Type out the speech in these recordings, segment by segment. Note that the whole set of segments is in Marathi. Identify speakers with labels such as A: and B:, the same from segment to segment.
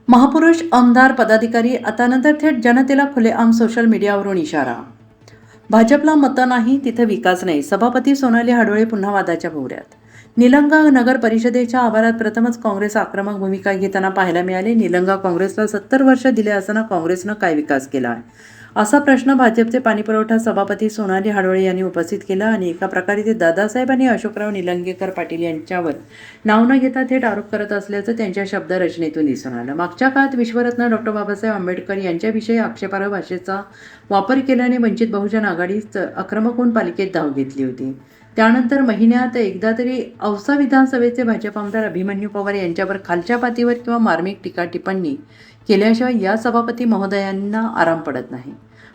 A: महापुरुष आमदार पदाधिकारी आता नंतर थेट जनतेला खुलेआम सोशल मीडियावरून इशारा. भाजपला मतं नाही तिथे विकास नाही. सभापती सोनाली हाडोळे पुन्हा वादाच्या भोवऱ्यात. निलंगा नगर परिषदेच्या आवारात प्रथमच काँग्रेस आक्रमक भूमिका घेताना पाहायला मिळाले. निलंगा काँग्रेसला 70 वर्ष दिले असताना काँग्रेसनं काय विकास केला आहे असा प्रश्न भाजपचे पाणीपुरवठा सभापती सोनाली हाडोळे यांनी उपस्थित केला आणि एका प्रकारे ते दादासाहेब आणि अशोकराव निलंगेकर पाटील यांच्यावर नाव न घेता थेट आरोप करत असल्याचं त्यांच्या शब्दरचनेतून दिसून आलं. मागच्या काळात विश्वरत्न डॉ. बाबासाहेब आंबेडकर यांच्याविषयी आक्षेपार्ह भाषेचा वापर केल्याने वंचित बहुजन आघाडीच आक्रमक होऊन पालिकेत धाव घेतली होती. त्यानंतर महिन्यात एकदा तरी औसा विधानसभेचे भाजप आमदार अभिमन्यू पवार यांच्यावर खालच्या पातीवर किंवा मार्मिक टीका टिप्पणी केल्याशिवाय या सभापती महोदयांना आराम पडत नाही.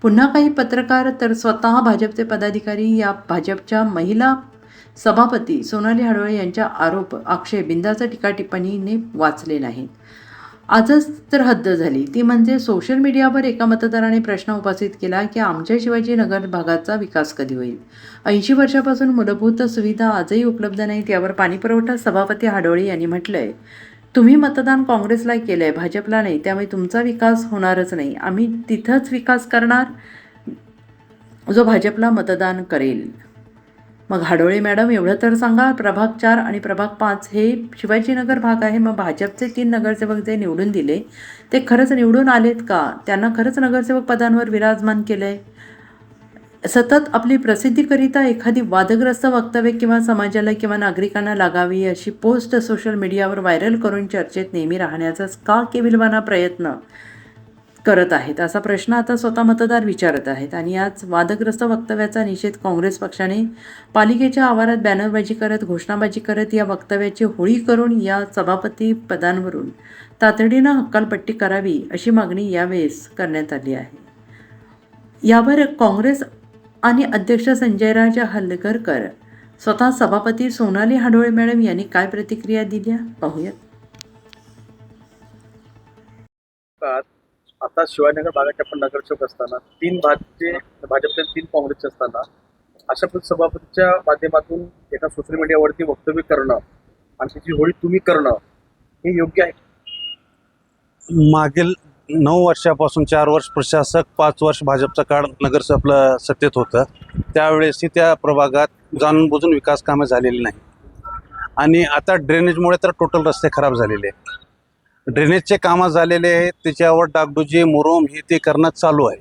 A: पुन्हा काही पत्रकार तर स्वतः भाजपचे पदाधिकारी या भाजपच्या महिला सभापती सोनाली हाडोळे यांच्या आक्षेप बिंदाचा टीका टिप्पणीने वाचले नाहीत. आजच तर हद्द झाली ती म्हणजे सोशल मीडियावर एका मतदाराने प्रश्न उपस्थित केला की आमच्या शिवाजीनगर भागाचा विकास कधी होईल. 80 वर्षापासून मूलभूत सुविधा आजही उपलब्ध नाहीत. यावर पाणीपुरवठा सभापती हाडोळे यांनी म्हटलंय, तुम्ही मतदान काँग्रेसला केलंय, भाजपला नाही, त्यामुळे तुमचा विकास होणारच नाही. आम्ही तिथंच विकास करणार जो भाजपला मतदान करेल. मग हाडोळे मॅडम एवढं तर सांगा, प्रभाग 4 आणि प्रभाग 5 हे शिवाजीनगर भाग आहे. मग भाजपचे 3 नगरसेवक जे निवडून दिले ते खरंच निवडून आलेत का? त्यांना खरंच नगरसेवक पदांवर विराजमान केलंय? सतत आपली प्रसिद्धीकरिता एखादी वादग्रस्त वक्तव्य किंवा समाजाला किंवा नागरिकांना लागावी अशी पोस्ट सोशल मीडियावर व्हायरल करून चर्चेत नेहमी राहण्याचाच का केविलवाना प्रयत्न करत आहेत असा प्रश्न आता स्वतः मतदार विचारत आहेत. आणि याच वादग्रस्त वक्तव्याचा निषेध काँग्रेस पक्षाने पालिकेच्या आवारात बॅनरबाजी करत घोषणाबाजी करत या वक्तव्याची होळी करून या सभापती पदांवरून तातडीनं हक्कालपट्टी करावी अशी मागणी यावेळेस करण्यात आली आहे. यावर काँग्रेस आणि अध्यक्ष संजयराज हलगरकर स्वतः सभापती सोनाली हाडोळे मॅडम यांनी काय प्रतिक्रिया दिल्या पाहूयात.
B: आता शिवाजीनगर भागाचे आपण नगरसेवक असताना 3 भाजपचे 3 काँग्रेसचे असताना अशा सभापतीच्या माध्यमातून एका सोशल मीडियावरती वक्तव्य करणं आणि त्याची होळी तुम्ही करणं हे योग्य आहे?
C: मागील 9 वर्षापासून 4 वर्ष प्रशासक, 5 वर्ष भाजपचा काळ नगरसेवक आपलं सत्तेत होतं. त्यावेळेसही त्या प्रभागात जाणून बुजून विकास कामे झालेली नाही आणि आता ड्रेनेजमुळे तर टोटल रस्ते खराब झालेले आहेत. ड्रेनेजचे कामं झालेले आहेत, त्याच्यावर डागडुजी मुरुम हे ते करणं चालू आहे.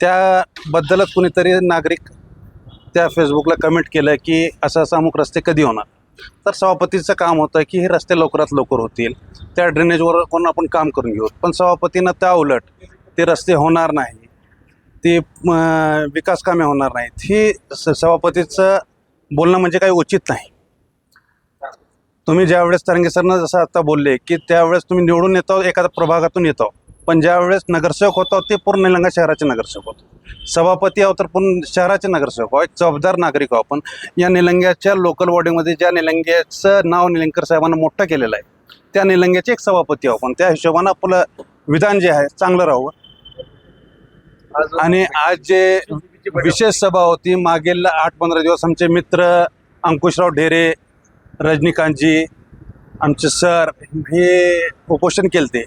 C: त्याबद्दलच कुणीतरी नागरिक त्या फेसबुकला कमेंट केलं की असं अमुक रस्ते कधी होणार. तर सभापतीचं काम होतं की हे रस्ते लवकरात लवकर होतील, त्या ड्रेनेजवर कोण आपण काम करून घेऊ. पण सभापतीनं त्या उलट ते रस्ते होणार नाही, ते विकास कामे होणार नाहीत, ही सभापतीचं बोलणं म्हणजे काही उचित नाही. तुम्ही ज्यावेळेस तरंगे सरनं जसं आता बोलले की त्यावेळेस तुम्ही निवडून येतो, एखाद्या प्रभागातून येतो, पण ज्यावेळेस नगरसेवक होतो ते पूर्ण निलंगा शहराचे नगरसेवक होतो. सभापती आहो तर पूर्ण शहराचे नगरसेवक आहो, एक जबाबदार नागरिक आहो. पण या निलंग्याच्या लोकल बॉडीमध्ये ज्या निलंग्याचं नाव निलंगेकर साहेबांना मोठं केलेलं आहे त्या निलंग्याचे एक सभापती आहो. पण त्या हिशोबानं आपलं विधान जे आहे चांगलं राहावं. आणि आज जे विशेष सभा होती मागील 8-15 दिवस आमचे मित्र अंकुशराव ढेरे, रजनीकांतजी, आमचे सर हे उपोषण केलते.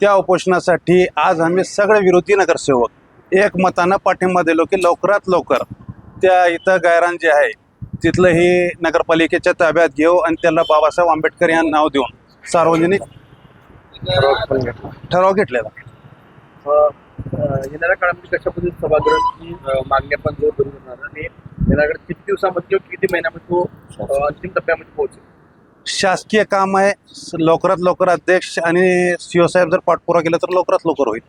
C: त्या उपोषणासाठी आज आम्ही सगळे विरोधी नगरसेवक एक मतानं पाठिंबा दिलो की लवकरात लवकर त्या इथं गायरान जे आहे तिथलं हे नगरपालिकेच्या ताब्यात घेऊ आणि त्याला बाबासाहेब आंबेडकर यांना नाव देऊन सार्वजनिक ठराव घेतलेला.
B: येणाऱ्या काळामध्ये कशा पद्धतीने सभागृहाची मागणी आपण जोर धरून होणार आणि येणाऱ्या किती दिवसामध्ये किंवा किती महिन्यामध्ये तो अंतिम टप्प्यामध्ये पोहोचेल?
C: शासकीय काम आहे, लवकरात लवकर अध्यक्ष आणि सीओ साहेब जर पाठपुरावा केला तर लवकरात लवकर होईल.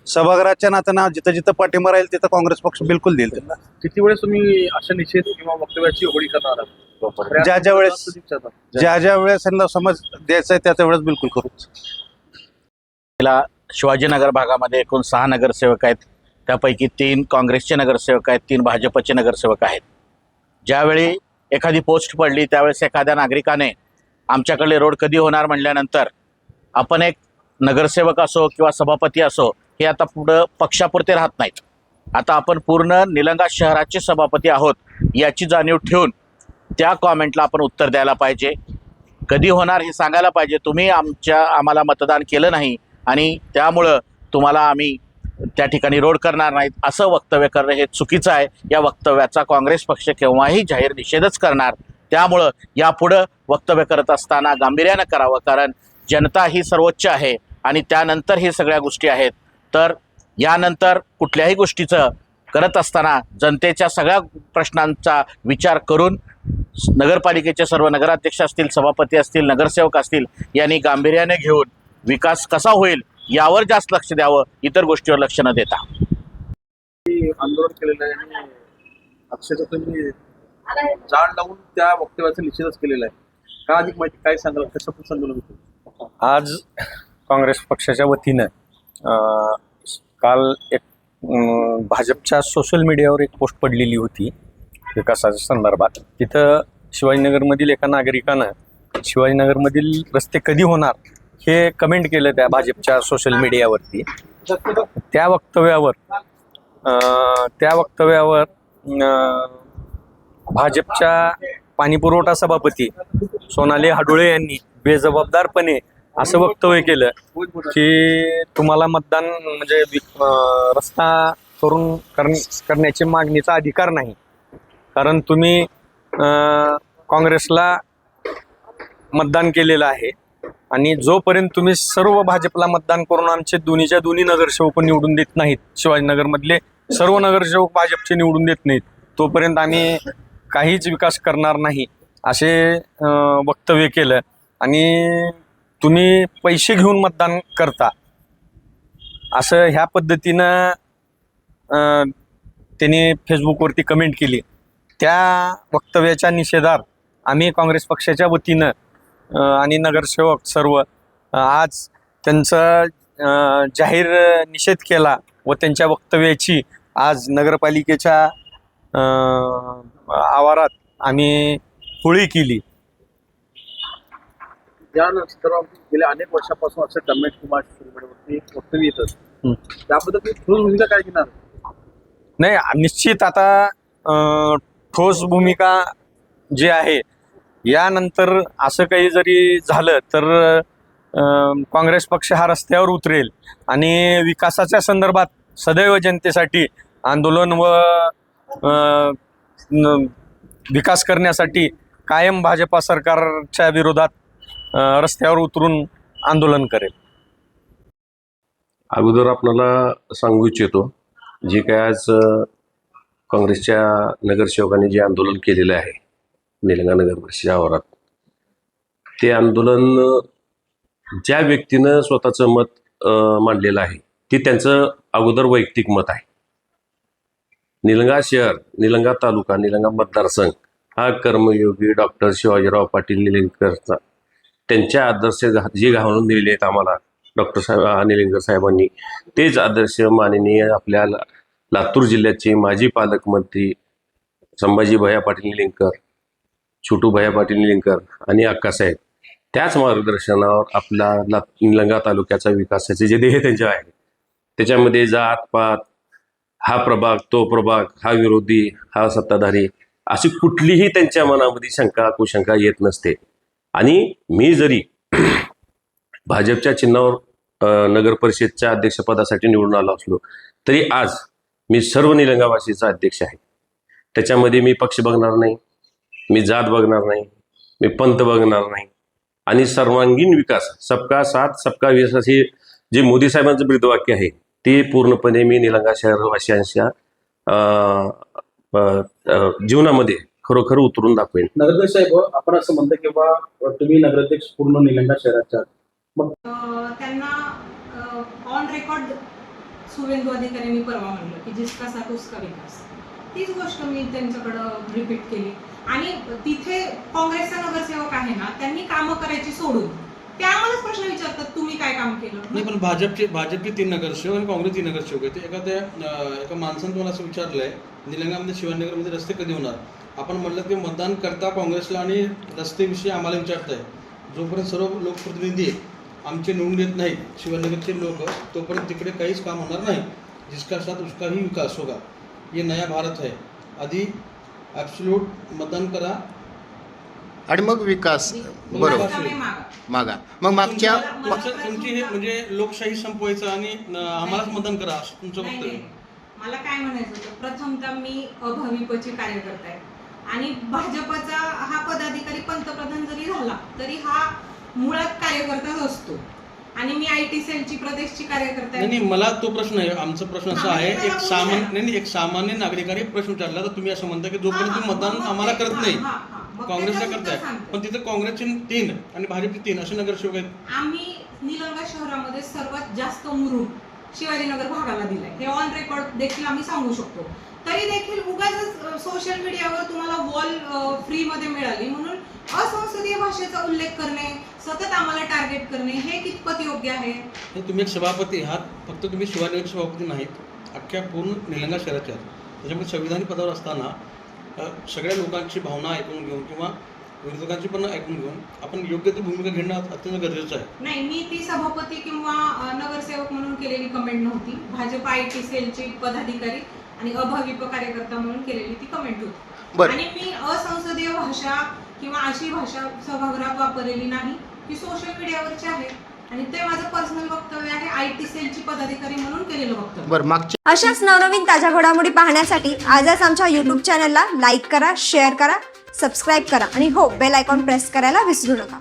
C: सभागृहाच्या नात्यानं जिथं जिथं पाठिंबा राहील तिथं काँग्रेस पक्ष बिलकुल देईल. त्यांना
B: किती वेळेस तुम्ही अशा निषेध किंवा वक्तव्याची होळी करणार आहात?
C: ज्या वेळेस त्यांना समज द्यायचा आहे त्या वेळेस बिलकुल करूच.
D: शिवाजीनगर भागामध्ये एकूण 6 नगरसेवक आहेत. त्यापैकी 3 काँग्रेसचे नगरसेवक आहेत, 3 भाजपचे नगरसेवक आहेत. ज्यावेळी एखादी पोस्ट पडली त्यावेळेस एखाद्या नागरिकाने आमच्याकडले रोड कधी होणार म्हणल्यानंतर आपण एक नगरसेवक असो किंवा सभापती असो हे आता पुढं पक्षापुरते राहत नाहीत. आता आपण पूर्ण निलंगा शहराचे सभापती आहोत याची जाणीव ठेवून त्या कॉमेंटला आपण उत्तर द्यायला पाहिजे. कधी होणार हे सांगायला पाहिजे. तुम्ही आम्हाला मतदान केलं नाही आणि त्यामुळं तुम्हाला आम्ही त्या ठिकाणी रोड करणार नाहीत असं वक्तव्य करणं हे चुकीचं आहे. या वक्तव्याचा काँग्रेस पक्ष केव्हाही जाहीर निषेधच करणार. त्यामुळं यापुढं वक्तव्य करत असताना गांभीर्यानं करावं, कारण जनता ही सर्वोच्च आहे आणि त्यानंतर हे सगळ्या गोष्टी आहेत. तर यानंतर कुठल्याही गोष्टीचं करत असताना जनतेच्या सगळ्या प्रश्नांचा विचार करून नगरपालिकेचे सर्व नगराध्यक्ष असतील, सभापती असतील, नगरसेवक असतील यांनी गांभीर्याने घेऊन विकास कसा होईल यावर जास्त लक्ष द्यावं, इतर गोष्टीवर लक्ष न देता.
B: आंदोलन केलेलं आहे आणि अक्षरशः तुम्ही जाण लावून त्या वक्तव्याचा निषेधच केलेला आहे. का अधिक माहिती काय सांगाल, कशापासून आंदोलन होतं?
E: आज काँग्रेस पक्षाच्या वतीनं काल एक भाजपच्या सोशल मीडियावर एक पोस्ट पडलेली होती विकासाच्या संदर्भात. तिथं शिवाजीनगरमधील एका नागरिकानं शिवाजीनगरमधील रस्ते कधी होणार हे कमेंट केलं त्या भाजपच्या सोशल मीडियावरती. त्या वक्तव्यावर भाजपच्या पाणीपुरवठा सभापती सोनाली हाडोळे यांनी बेजबाबदारपणे असं वक्तव्य केलं की तुम्हाला मतदान म्हणजे रस्ता करण्याची मागणीचा अधिकार नाही, कारण तुम्ही काँग्रेसला मतदान केलेलं आहे आणि जोपर्यंत तुम्ही सर्व भाजपला मतदान करून आमचे दोन्ही नगरसेवक निवडून देत नाहीत, शिवाजीनगरमधले सर्व नगरसेवक भाजपचे निवडून देत नाहीत, तोपर्यंत आम्ही काहीच विकास करणार नाही असे वक्तव्य केलं. आणि तुम्ही पैसे घेऊन मतदान करता असं ह्या पद्धतीनं त्यांनी फेसबुकवरती कमेंट केली. त्या वक्तव्याच्या निषेधार्थ आम्ही काँग्रेस पक्षाच्या वतीनं आणि नगरसेवक सर्व आज त्यांचा जाहीर निषेध केला व त्यांच्या वक्तव्याची आज नगरपालिकेच्या आवारात आम्ही होळी केली.
B: यानंतर गेल्या अनेक वर्षापासून असं कमेंट किंवा वरती वक्तव्य येतात, त्याबद्दल तुम्ही ठोस भूमिका काय घेणार?
E: नाही, निश्चित आता ठोस भूमिका जी आहे, यानंतर असं काही जरी झालं तर काँग्रेस पक्ष हा रस्त्यावर उतरेल आणि विकासाच्या संदर्भात सदैव जनतेसाठी आंदोलन व विकास करण्यासाठी कायम भाजपा सरकारच्या विरोधात रस्त्यावर उतरून आंदोलन करेल.
F: अगोदर आपल्याला सांगू इच्छितो, जे काय आज काँग्रेसच्या नगरसेवकांनी जे आंदोलन केलेलं आहे निलंगा नगर परिषदेच्या आवारात, ते आंदोलन ज्या व्यक्तीनं स्वतःचं मत मांडलेलं आहे ते त्यांचं अगोदर वैयक्तिक मत आहे. निलंगा शहर, निलंगा तालुका, निलंगा मतदारसंघ हा कर्मयोगी डॉक्टर शिवाजीराव पाटील निलंगेकरचा त्यांच्या आदर्श जे घालून दिलेले आहेत आम्हाला डॉक्टर निलंगेकर साहेबांनी, तेच आदर्श माननीय आपल्या लातूर जिल्ह्याचे माजी पालकमंत्री संभाजी भैया पाटील निलंगेकर, छोटू भैया पाटील निलंगेकर आणि अक्कासाहेब, त्याच मार्गदर्शनावर आपला निलंगा तालुक्याचा विकासाचे जे ध्येय त्यांचे आहे, त्याच्यामध्ये जात पात, हा प्रभाग तो प्रभाग, हा विरोधी हा सत्ताधारी, अशी कुठलीही त्यांच्या मनामध्ये शंका कुशंका येत नसते. आणि मी जरी भाजपच्या चिन्हावर नगर परिषदच्या अध्यक्षपदासाठी निवडून आलो असलो तरी आज मी सर्व निलंगावासीचा अध्यक्ष आहे. त्याच्यामध्ये मी पक्ष बघणार नाही, मी जात बघणार नाही, मी पंथ बघणार नाही. आणि सर्वांगीण विकास, सबका साथ सबका विकास हे जे मोदी साहेबांचं ब्रीदवाक्य आहे ते पूर्णपणे मी निलंगा शहरवासियांच्या जीवनामध्ये खरोखर उतरून दाखवेन.
B: नगराध्यक्ष साहेब, आपण असं म्हणतो किंवा तुम्ही नगराध्यक्ष पूर्ण निलंगा शहराच्या, मग
G: त्यांना ऑन रेकॉर्ड सुवेंदू अधिकाऱ्यांनी परवा म्हणलं की जिसका साथ उसका विकास, तीच गोष्ट मी त्यांच्याकडं रिपीट केली. आणि तिथे काँग्रेसचा नगरसेवक आहे ना, त्यांनी कामं करायची सोडून ते आम्हालाच प्रश्न विचारतात तुम्ही काय काम केलं.
H: नाही, पण भाजपचे 3 नगरसेवक आणि काँग्रेसचे नगरसेवक आहेत. एका माणसानं तुम्हाला असं विचारलंय निलंगामध्ये शिवाजीनगरमध्ये रस्ते कधी होणार. आपण म्हटलं की मतदान करता काँग्रेसला आणि रस्तेविषयी आम्हाला विचारताय. जोपर्यंत सर्व लोकप्रतिनिधी आमचे निवडून देत नाहीत शिवाजीनगरचे लोक, तोपर्यंत तिकडे काहीच काम होणार नाही. जिसका साथ उसका ही विकास होगा, ये नया भारत है. आधी ॲब्सोल्यूट मतदान करा,
I: आणि मग विकास. बरोबर.
G: विकासामुळे मागा.
I: मागा. मग मागच्या
H: तुमची हे म्हणजे लोकशाही संपवायचं आणि आम्हालाच मतदान करा असं तुमचं
G: नाही,
H: वक्तव्य.
G: नाही. मला काय म्हणायचं होतं, प्रथमतः मी अभाविपची कार्यकर्ता आहे आणि भाजपचा हा पदाधिकारी पंतप्रधान जरी झाला तरी हा मुळात कार्यकर्ताच असतो आणि मी IT सेलची प्रदेशची कार्यकर्ता
H: नाही
G: आहे.
H: नाही, मला तो प्रश्न आहे. आमचा प्रश्न असा आहे,
G: मला
H: एक सामान्य नाही, एक सामान्य नागरिकाने प्रश्न विचारला तर तुम्ही असं म्हणता की जोपर्यंत तुम्ही मतदान आम्हाला करत नाही काँग्रेसला करताय, पण तिथे काँग्रेसचे 3 आणि भाजपचे 3 असे नगरसेवक आहेत.
G: आम्ही निलंगा शहरामध्ये सर्वात जास्त मुरुड शिवाजीनगर भागाला दिलाय, हे ऑन रेकॉर्ड देखील आम्ही सांगू शकतो. तरी देखील उगाच सोशल मीडियावर तुम्हाला वॉल फ्री मध्ये मिळाली म्हणून असंसदीय भाषेचा उल्लेख करणे, सतत आम्हाला टार्गेट करणे हे कितपत योग्य आहे?
H: हे तुम्ही एक सभापती आहात, फक्त तुम्ही शिवाजीनगर सभापती नाहीत, अख्ख्या पूर्ण निलंगा शहराचे आहात. त्याच्यामुळे संविधानिक पदावर असताना सगळ्या लोकांची भावना ऐकून घेऊन किंवा विरोधकांची पण ऐकून घेऊन आपण योग्य ती भूमिका घेणं अत्यंत गरजेचं आहे.
G: नाही, मी ती सभापती किंवा नगरसेवक म्हणून केलेली कमेंट नव्हती. भाजप IT सेलची पदाधिकारी आणि अभाविप कार्यकर्ता म्हणून केलेली ती कमेंट होती.
I: बरं.
G: आणि मी असंसदीय भाषा किंवा अशी भाषा सभागृहात वापरलेली नाही, ही सोशल मीडियावरची आहे आणि ते माझं पर्सनल वक्तव्य आहे, IT सेलची पदाधिकारी म्हणून केलेलं वक्तव्य.
I: बरं, मागच्या
J: अशाच नवनवीन ताज्या घडामोडी पाहण्यासाठी आजच आमच्या YouTube चॅनलला लाईक करा, शेअर करा, सबस्क्राईब करा आणि हो, बेल आयकॉन प्रेस करायला विसरू नका.